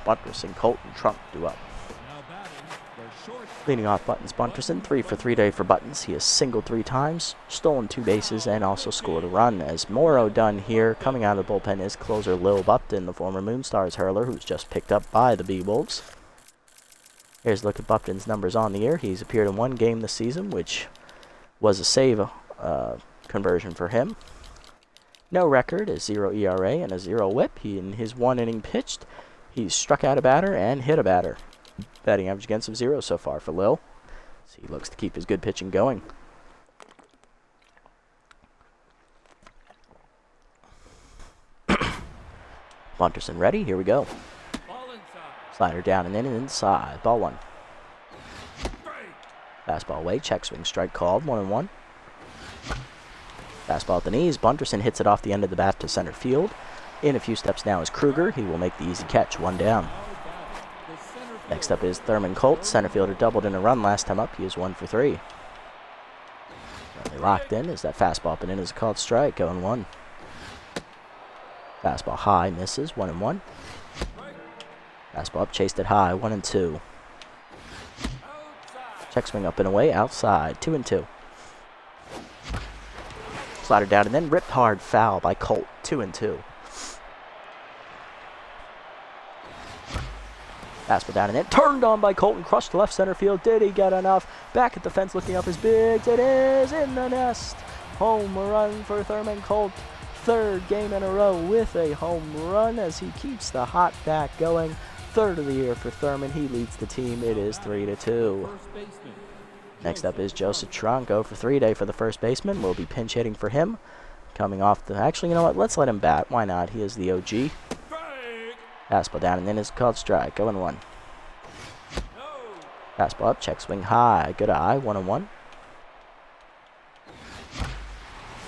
Bunterson and Colton Trunk do up. Leading off Buttons Bunterson, 3 for 3 day for Buttons. He has singled 3 times, stolen 2 bases, and also scored a run. As Morrow done here, coming out of the bullpen is closer Lil Bupton, the former Moonstars hurler, who's just picked up by the B-Wolves. Here's a look at Bupton's numbers on the year. He's appeared in 1 game this season, which was a save conversion for him. No record, a 0 ERA and a 0 whip. In his 1 inning pitched, he's struck out a batter and hit a batter. Batting average against him 0 so far for Lil. So he looks to keep his good pitching going. Bunterson ready. Here we go. Slider down and in and inside. Ball 1. Fastball away. Check swing strike called. 1-1. Fastball at the knees. Bunterson hits it off the end of the bat to center field. In a few steps now is Kruger. He will make the easy catch. 1 down. Next up is Thurman Colt. Center fielder doubled in a run last time up. He is 1 for 3. Currently locked in is that fastball up and in is a called strike. 0-1. Fastball high misses. 1-1. Fastball up, chased it high. 1-2. Check swing up and away. Outside. 2-2. Slider down and then ripped hard foul by Colt. 2-2. Fastball down and then turned on by Colton, crushed left center field. Did he get enough? Back at the fence looking up is Biggs. It is in the nest. Home run for Thurman Colt. 3rd game in a row with a home run as he keeps the hot bat going. 3rd of the year for Thurman. He leads the team. It is 3-2. Next up is Joseph Trunk. 0 for 3 day for the first baseman. Will be pinch hitting for him. Coming off the... Actually, you know what? Let's let him bat. Why not? He is the OG. Fastball down and then is called strike. 0-1. Fastball up, check swing high. Good eye. 1-1.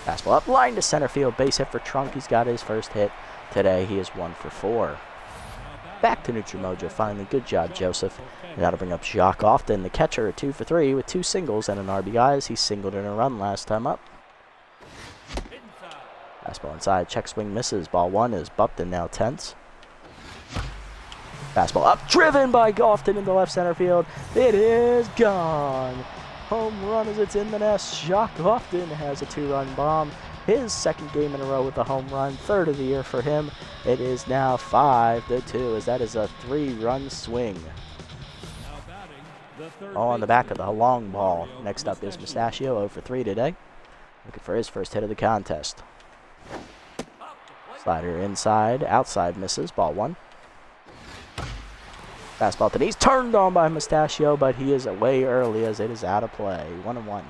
Fastball up, line to center field. Base hit for Trunk. He's got his first hit today. He is 1 for 4. Back to neutral mojo finally. Good job, Joseph. And that'll bring up Jacques Often, the catcher, 2 for 3 with 2 singles and an RBI as he singled in a run last time up. Fastball inside, check swing misses. Ball 1 is Bupton now tense. Fastball up, driven by Often into left center field. It is gone. Home run as it's in the nest. Jacques Often has a 2-run bomb. His 2nd game in a row with a home run. 3rd of the year for him. It is now 5-2 as that is a 3-run swing. All on the back of the long ball. Next up is Mustachio, 0 for 3 today. Looking for his first hit of the contest. Slider inside, outside misses. Ball 1. Fastball to knees, turned on by Mustachio, but he is away early as it is out of play. 1-1.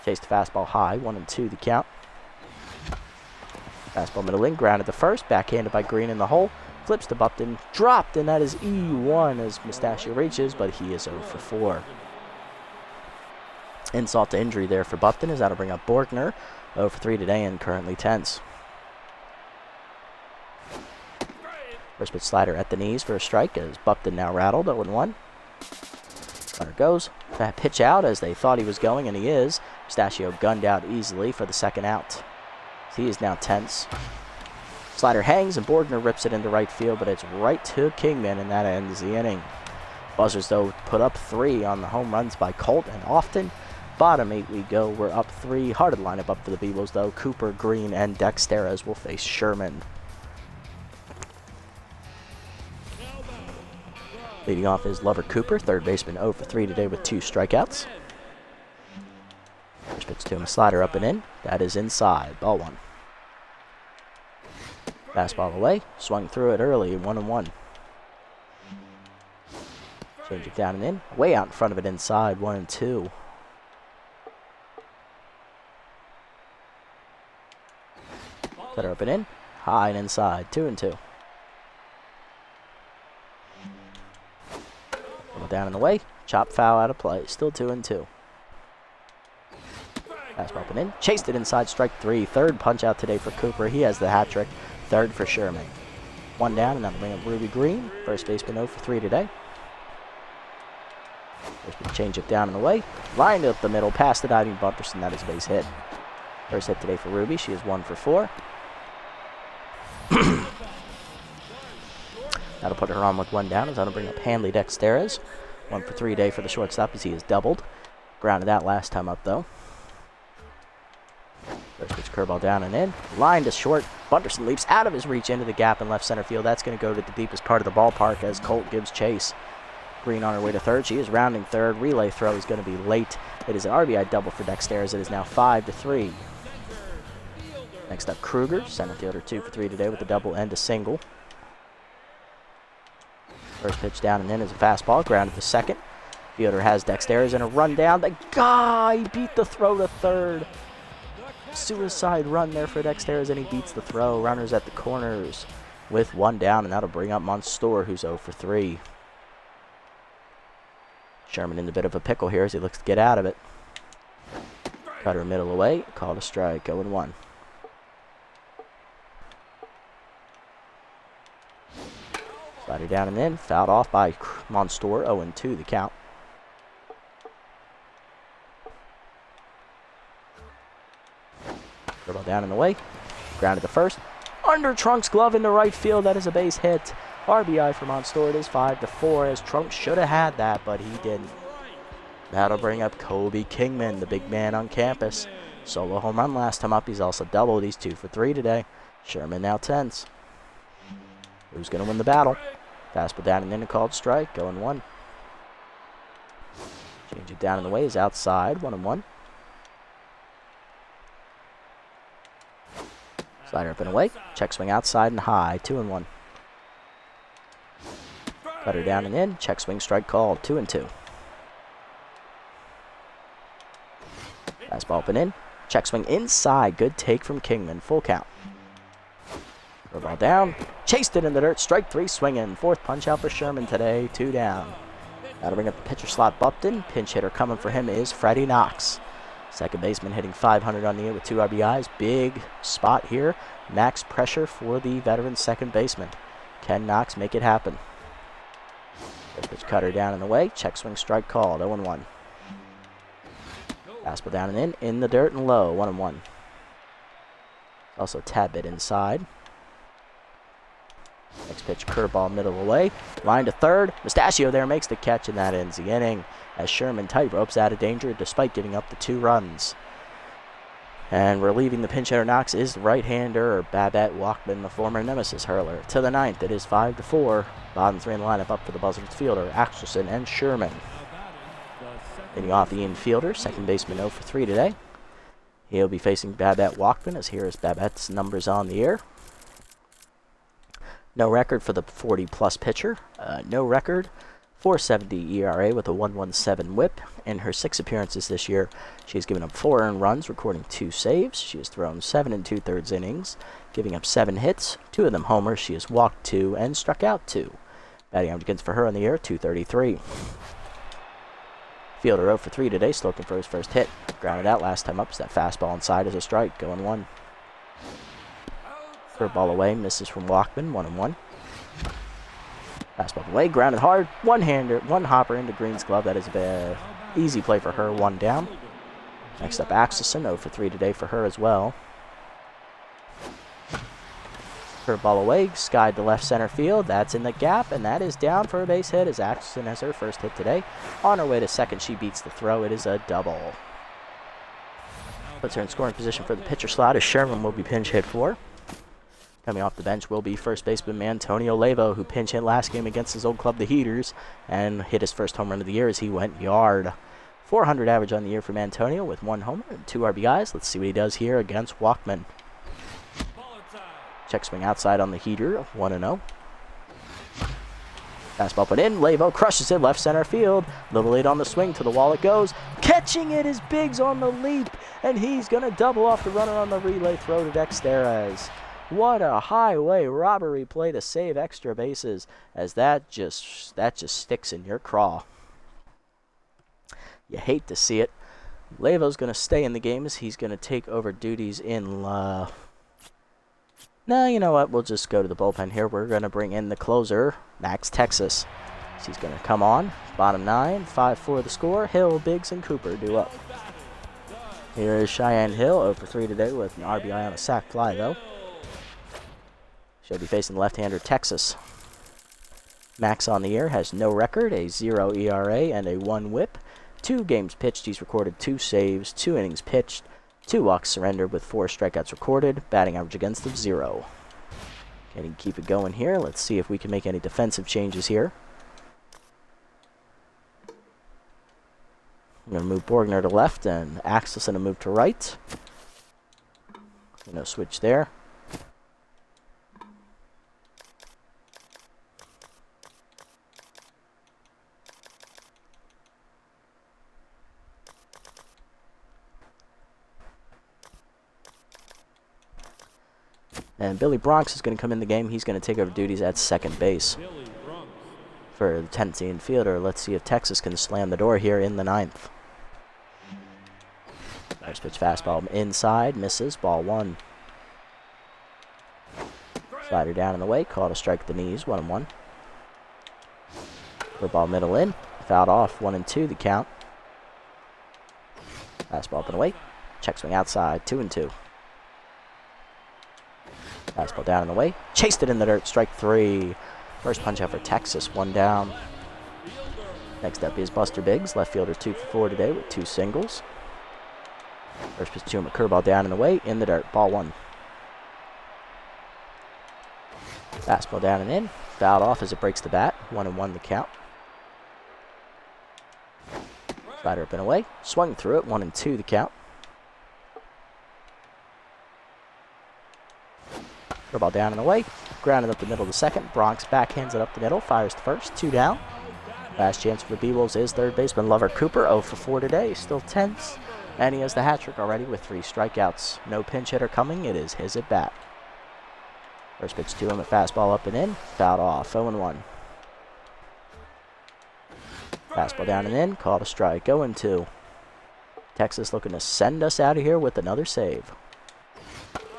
Chased fastball high, 1-2 the count. Fastball middle in, grounded to first, backhanded by Green in the hole. Flips to Bupton, dropped, and that is E1 as Mustachio reaches, but he is 0 for 4. Insult to injury there for Bupton as that'll bring up Borgner, 0 for 3 today and currently tense. First pitch slider at the knees for a strike as Bupton now rattled. 0-1. Runner goes. That pitch out as they thought he was going, and he is. Mustachio gunned out easily for the 2nd out. He is now tense. Slider hangs, and Borgner rips it into right field, but it's right to Kingman, and that ends the inning. Buzzards, though, put up 3 on the home runs by Colt and Often. Bottom 8 we go. We're up 3. Hard lineup up for the Beagles, though. Cooper, Green, and Dexteras will face Sherman. Leading off is Lover Cooper, 3rd baseman, 0 for 3 today with 2 strikeouts. First pitch to him, a slider up and in. That is inside. Ball 1. Fastball away. Swung through it early. 1-1. Change it down and in. Way out in front of it inside. 1-2. Cutter up and in. High and inside. 2-2. Down in the way. Chop foul out of play. Still 2-2. Fastball up and in. Chased it inside. Strike 3. Third punch out today for Cooper. He has the hat trick. Third for Sherman. 1 down, and that'll bring up Ruby Green. First baseman 0 for 3 today. First pitch change it down in the way. Lined up the middle. Past the diving Bunterson. That is a base hit. First hit today for Ruby. She is 1 for 4. That'll put her on with 1 down. That'll bring up Hanley Dexteres. 1 for 3 day for the shortstop as he is doubled. Grounded that last time up, though. First pitch curveball down and in. Line to short. Bunterson leaps out of his reach into the gap in left center field. That's going to go to the deepest part of the ballpark as Colt gives chase. Green on her way to third. She is rounding third. Relay throw is going to be late. It is an RBI double for Dexteres. It is now 5-3. Next up, Kruger. Center fielder 2 for 3 today with a double and a single. First pitch down and in is a fastball. Grounded to second. Fielder has Dexteres in a run down. The guy beat the throw to third. Suicide run there for Dexteres, and he beats the throw. Runners at the corners with 1 down, and that'll bring up Monstour, who's 0 for 3. Sherman in a bit of a pickle here as he looks to get out of it. Cutter middle away. Called a strike. 0-1. Slider down and in. Fouled off by Monstour. 0-2 the count. Dribble down in the way. Grounded to first. Under Trunk's glove into right field. That is a base hit. RBI for Monstour. It is 5-4 as Trunk should have had that, but he didn't. That'll bring up Kobe Kingman, the big man on campus. Solo home run last time up. He's also doubled. He's 2 for 3 today. Sherman now tense. Who's going to win the battle? Fastball down and in a called strike. 0-1. Change it down in the way is outside. 1-1. Slider up and away. Check swing outside and high. 2-1. Cutter down and in. Check swing strike called. 2-2. Fastball up and in. Check swing inside. Good take from Kingman. Full count. Throw ball down. Chased it in the dirt. Strike 3 swinging. Fourth punch out for Sherman today. 2 down. That'll bring up the pitcher slot Bupton. Pinch hitter coming for him is Freddie Knox. Second baseman hitting 500 on the year with 2 RBIs. Big spot here. Max pressure for the veteran second baseman. Can Knox make it happen? First pitch cutter down and away. Check swing strike called. 0-1. Fastball down and in the dirt and low. 1-1. Also a tad bit inside. Next pitch curveball middle away. Line to third. Mustachio there makes the catch, and that ends the inning as Sherman tight ropes out of danger despite giving up the 2 runs. And relieving the pinch hitter Knox is the right-hander Babette Walkman, the former nemesis hurler. To the 9th, it is 5-4. Bottom 3 in the lineup up for the Buzzards fielder, Axelson and Sherman. Hitting off the infielder, second baseman 0 for 3 today. He'll be facing Babette Walkman, as here is Babette's numbers on the air. No record for the 40-plus pitcher. No record. 4.70 ERA with a 1.17 whip. In her 6 appearances this year, she has given up 4 earned runs, recording 2 saves. She has thrown 7 2/3 innings, giving up 7 hits, 2 of them homers. She has walked 2 and struck out 2. Batting average against for her on the year, 233. Fielder 0 for 3 today, still looking for his first hit. Grounded out last time up is that fastball inside as a strike, 0-1. Curveball away, misses from Walkman, 1-1. Fastball away, grounded hard, one-hander, one hopper into Green's glove. That is a easy play for her, 1 down. Next up, Axelson, 0 for 3 today for her as well. Curveball away, skied to left center field. That's in the gap, and that is down for a base hit as Axelson has her first hit today. On her way to second, she beats the throw. It is a double. Puts her in scoring position for the pitcher slot as Sherman will be pinch hit for. Coming off the bench will be first baseman Antonio Levo, who pinch hit last game against his old club, the Heaters, and hit his first home run of the year as he went yard. 400 average on the year from Antonio with 1 homer and 2 RBIs. Let's see what he does here against Walkman. Check swing outside on the Heater, 1-0. Fastball put in. Lavo crushes it left center field. Little late on the swing, to the wall it goes. Catching it is Biggs on the leap, and he's going to double off the runner on the relay throw to Dexterez. What a highway robbery play to save extra bases, as that just sticks in your craw. You hate to see it. Lavo's going to stay in the game as he's going to take over duties in No, you know what? We'll just go to the bullpen here. We're going to bring in the closer, Max Texas. So he's going to come on. Bottom 9, 5-4 the score. Hill, Biggs, and Cooper due up. Here is Cheyenne Hill, 0 for 3 today with an RBI on a sac fly, though. She'll be facing the left-hander Texas. Max on the year has no record, a 0 ERA, and a 1 whip. 2 games pitched. He's recorded 2 saves, 2 innings pitched. 2 walks surrendered with 4 strikeouts recorded. Batting average against them 0. Can he keep it going here? Let's see if we can make any defensive changes here. I'm going to move Borgner to left and Axelson to move to right. No switch there. And Billy Bronx is going to come in the game. He's going to take over duties at second base for the Tennessee infielder. Let's see if Texas can slam the door here in the 9th. First pitch fastball inside, misses, ball 1. Slider down and away, called a strike at the knees, 1-1. Ball middle in, fouled off, 1-2 the count. Fastball up and away, check swing outside, 2-2. Fastball down and away. Chased it in the dirt. Strike 3. First punch out for Texas. 1 down. Next up is Buster Biggs. Left fielder 2 for 4 today with 2 singles. First pitch to him. A curveball down and away. In the dirt. Ball 1. Fastball down and in. Fouled off as it breaks the bat. 1-1 the count. Slider up and away. Swung through it. 1-2 the count. Ball down and away. Grounded up the middle of the second. Bronx backhands it up the middle. Fires the first. 2 down. Last chance for the B-Wolves is third baseman Lover Cooper. 0 for 4 today. Still tense. And he has the hat trick already with 3 strikeouts. No pinch hitter coming. It is his at bat. First pitch to him. A fastball up and in. Fouled off. 0-1. Fastball down and in. Called a strike. 0-2. Texas looking to send us out of here with another save.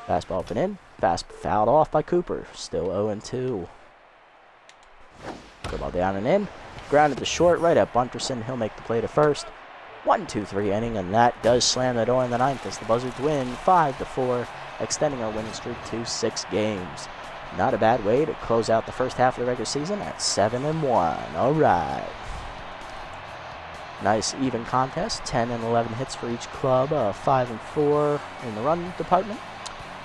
Fastball up and in. Fouled off by Cooper. Still 0-2. Ball down and in. Grounded to short right at Bunterson. He'll make the play to first. 1-2-3 inning, and that does slam the door in the 9th as the Buzzards win 5-4, extending our winning streak to 6 games. Not a bad way to close out the first half of the regular season at 7-1. All right. Nice even contest. 10 and 11 hits for each club. 5-4 in the run department.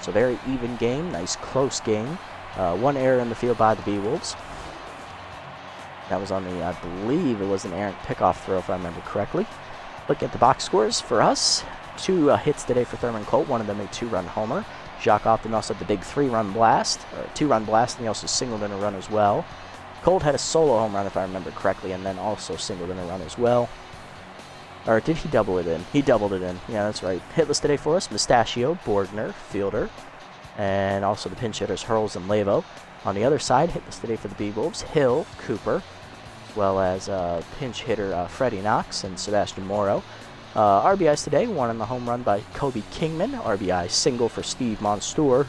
So very even game, nice close game. 1 error in the field by the B-Wolves. That was on the, I believe it was an errant pickoff throw if I remember correctly. Looking at the box scores for us, 2 hits today for Thurman Colt. One of them a 2-run homer. Jacques Optin also had the big 3-run blast, or 2-run blast, and he also singled in a run as well. Colt had a solo home run if I remember correctly, and then also singled in a run as well. Or did he double it in? He doubled it in. Yeah, that's right. Hitless today for us, Mustachio, Borgner, fielder, and also the pinch hitters Hurls and Lavo. On the other side, hitless today for the B-Wolves, Hill, Cooper, as well as pinch hitter Freddie Knox and Sebastian Morrow. RBIs today, 1 on the home run by Kobe Kingman, RBI single for Steve Monstour,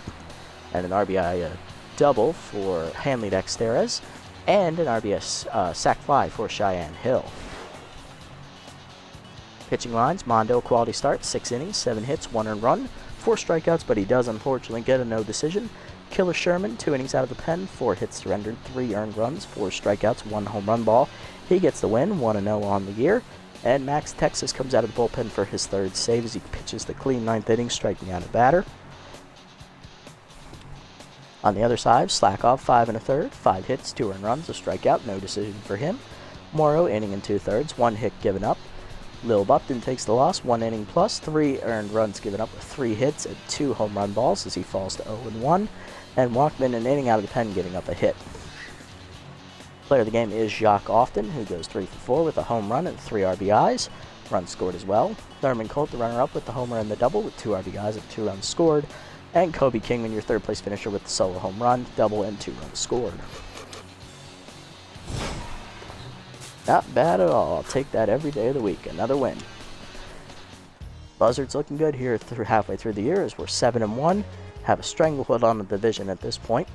and an RBI double for Hanley Dexterez, and an RBI sac fly for Cheyenne Hill. Pitching lines, Mondo quality start, 6 innings, 7 hits, 1 earned run, 4 strikeouts, but he does unfortunately get a no decision. Killer Sherman, 2 innings out of the pen, 4 hits surrendered, 3 earned runs, 4 strikeouts, 1 home run ball. He gets the win, 1-0 on the year. And Max Texas comes out of the bullpen for his 3rd save as he pitches the clean 9th inning, striking out a batter. On the other side, Slakoff, 5 1/3, 5 hits, 2 earned runs, a strikeout, no decision for him. Morrow, inning and 2/3, 1 hit given up. Lil Bupton takes the loss, 1 inning plus, 3 earned runs given up with 3 hits and 2 home run balls as he falls to 0-1. And Walkman, an inning out of the pen, giving up a hit. Player of the game is Jacques Often, who goes 3 for 4 with a home run and 3 RBIs. Runs scored as well. Thurman Colt, the runner-up, with the homer and the double with 2 RBIs and 2 runs scored. And Kobe Kingman, your third-place finisher, with the solo home run, double, and 2 runs scored. Not bad at all. I'll take that every day of the week. Another win. Buzzards looking good here halfway through the year as we're 7-1. Have a stranglehold on the division at this point.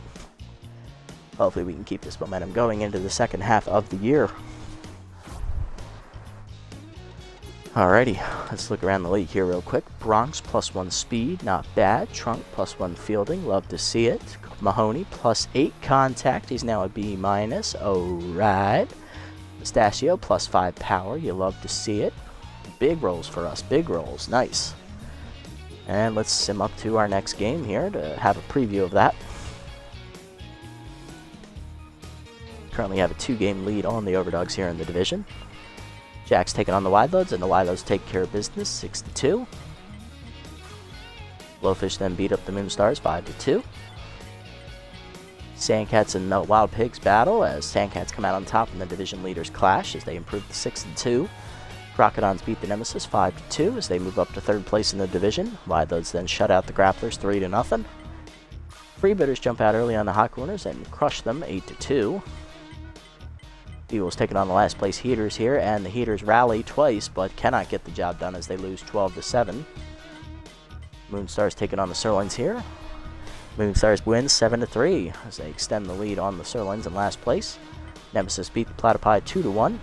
Hopefully we can keep this momentum going into the second half of the year. Alrighty, let's look around the league here real quick. Bronx +1 speed, not bad. Trunk +1 fielding, love to see it. Mahoney +8 contact, he's now a B-. Alright. Pistachio +5 power, you love to see it. Big rolls for us, big rolls, nice. And let's sim up to our next game here to have a preview of that. Currently have a 2-game lead on the Overdogs here in the division. Jack's taking on the Wideloads, and the Wideloads take care of business, 6-2. Blowfish then beat up the Moonstars, 5-2. Sandcats and the Wild Pigs battle as Sandcats come out on top and the division leaders clash as they improve to 6-2. Crocodons beat the Nemesis 5-2 as they move up to 3rd place in the division. Wideloads then shut out the Grapplers 3-0. Freebitters jump out early on the Hot Corners and crush them 8-2. Eagles taking on the last place Heaters here, and the Heaters rally twice but cannot get the job done as they lose 12-7. Moonstars taking on the Sirloins here. Moonstars win 7-3 as they extend the lead on the Sirloins in last place. Nemesis beat the Platypi 2-1.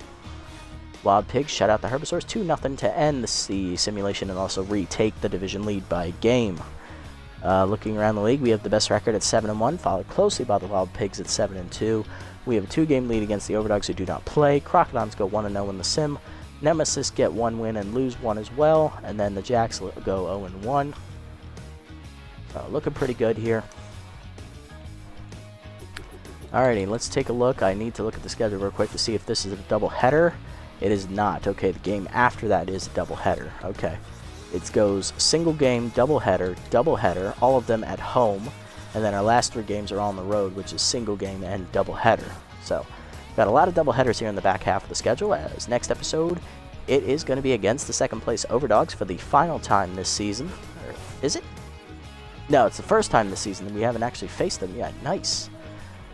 Wild Pigs shut out the Herbisaurs 2-0 to end the simulation and also retake the division lead by game. Looking around the league, we have the best record at 7-1, followed closely by the Wild Pigs at 7-2. We have a 2-game lead against the Overdogs who do not play. Crocodons go 1-0 in the sim. Nemesis get 1 win and lose 1 as well. And then the Jacks go 0-1. Looking pretty good here. Alrighty, let's take a look. I need to look at the schedule real quick to see if this is a double header. It is not. Okay, the game after that is a double header. Okay. It goes single game, double header, all of them at home. And then our last 3 games are on the road, which is single game and double header. So, got a lot of double headers here in the back half of the schedule. As next episode, it is going to be against the 2nd place Overdogs for the final time this season. Or is it? No, it's the first time this season that we haven't actually faced them yet. Nice.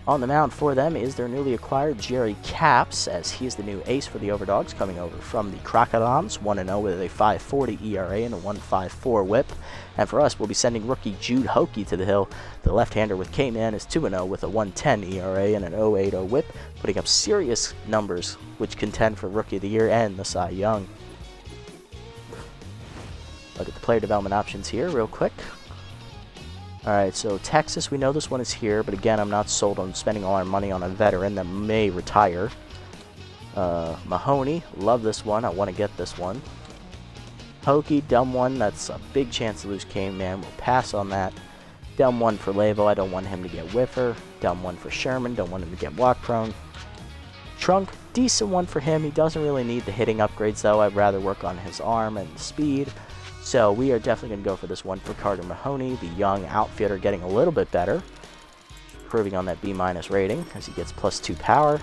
On the mound for them is their newly acquired Jerry Caps, as he is the new ace for the Overdogs, coming over from the Crocodons, 1-0 with a 5.40 ERA and a 1.54 whip. And for us, we'll be sending rookie Jude Hockey to the hill. The left-hander with K-Man is 2-0 with a 1.10 ERA and an 0.80 whip, putting up serious numbers which contend for Rookie of the Year and the Cy Young. Look at the player development options here real quick. Alright, so Texas, we know this one is here, but again, I'm not sold on spending all our money on a veteran that may retire. Mahoney, love this one. I want to get this one. Hokey, dumb one. That's a big chance to lose K-Man. We'll pass on that. Dumb one for Lavo. I don't want him to get whiffer. Dumb one for Sherman. Don't want him to get walk prone. Trunk, decent one for him. He doesn't really need the hitting upgrades, though. I'd rather work on his arm and speed. So we are definitely going to go for this one for Carter Mahoney, the young outfielder, getting a little bit better. Improving on that B- rating as he gets +2 power,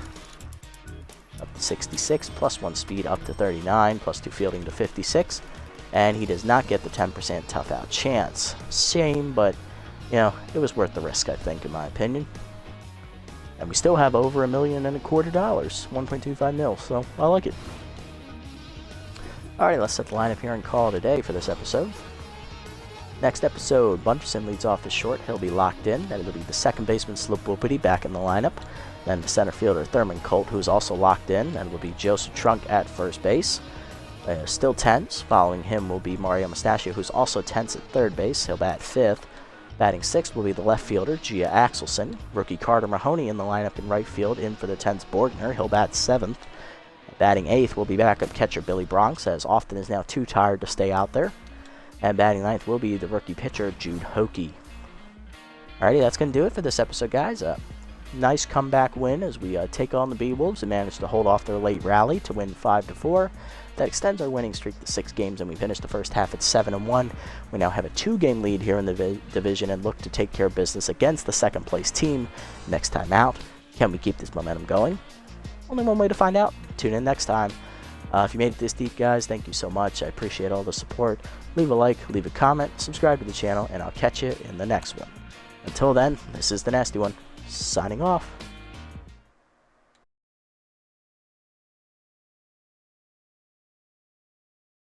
up to 66, +1 speed up to 39, +2 fielding to 56. And he does not get the 10% tough out chance. Shame, but, you know, it was worth the risk, I think, in my opinion. And we still have over $1.25 million, $1.25 mil, so I like it. Alright, let's set the lineup here and call it a day for this episode. Next episode, Bunderson leads off the short. He'll be locked in. Then it'll be the 2nd baseman, Slip Whoopity, back in the lineup. Then the center fielder, Thurman Colt, who's also locked in. Then it'll be Joseph Trunk at first base. Still tense. Following him will be Mario Mustachio, who's also tense at 3rd base. He'll bat 5th. Batting 6th will be the left fielder, Gia Axelson. Rookie Carter Mahoney in the lineup in right field. In for the tense Borgner. He'll bat 7th. Batting 8th will be backup catcher Billy Bronx, as Often is now too tired to stay out there. And batting 9th will be the rookie pitcher Jude Hockey. Alrighty, that's going to do it for this episode, guys. Nice comeback win as we take on the Beewolves and manage to hold off their late rally to win 5-4. That extends our winning streak to 6 games, and we finished the first half at 7-1. We now have a 2-game lead here in the division and look to take care of business against the 2nd place team next time out. Can we keep this momentum going? Only one way to find out. Tune in next time. If you made it this deep, guys, thank you so much. I appreciate all the support. Leave a like, leave a comment, subscribe to the channel, and I'll catch you in the next one. Until then, this is the Nasty One, signing off.